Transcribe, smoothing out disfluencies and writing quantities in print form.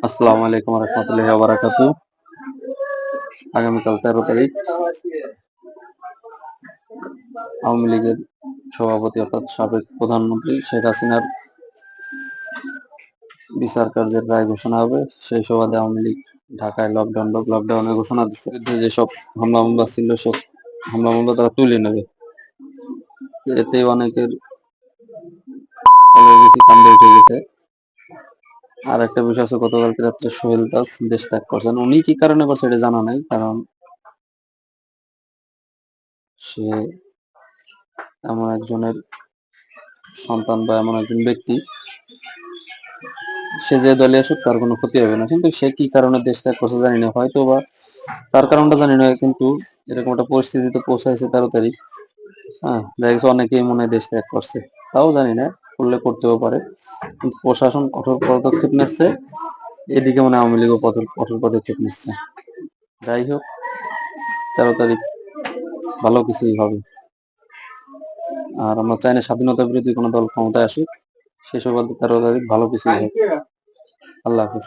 আসসালামু আলাইকুম রহমতুল্লাহি ওয়া বারাকাতুহু। আগামীকাল 13 তারিখ আওয়ামী লীগের সভাপতি অর্থাৎ সাবেক প্রধানমন্ত্রী শেখ হাসিনার বিচার কার্যের রায় ঘোষণা হবে। সেই সুবাদে আওয়ামী লীগ ঢাকায় লকডাউনের ঘোষণা দিচ্ছে। যেসব হামলা মামলা ছিল সব হামলা মামলা তারা তুলে নেবে। এতে অনেকের বেশি কান্দে উঠে গেছে। আর একটা বিষয় আছে, গতকালকে রাত্রে সোহেল দাস দেশ ত্যাগ করছেন। উনি কি কারণে করছে এটা জানা নাই, কারণ সে এমন একজনের সন্তান বা এমন একজন ব্যক্তি, সে যে দলে আসুক তার কোনো ক্ষতি হবে না, কিন্তু সে কি কারণে দেশ ত্যাগ করছে জানি না, হয়তো বা তার কারণটা জানি না, কিন্তু এরকম একটা পরিস্থিতিতে পৌঁছাইছে 13 তারিখ। হ্যাঁ, দেখা গেছে অনেকেই মনে হয় দেশ ত্যাগ করছে, তাও জানি না, করলে করতেও পারে, কিন্তু প্রশাসন কঠোর পদক্ষেপ নিচ্ছে। এদিকে মানে আওয়ামী লীগও কঠোর পদক্ষেপ নিচ্ছে। যাই হোক, 13 তারিখ ভালো কিছুই হবে। আর আমরা চাই না স্বাধীনতা বিরোধী কোনো দল ক্ষমতায় আসুক। সে সুবাদে 13 তারিখ ভালো কিছুই হবে। আল্লাহ হাফিজ।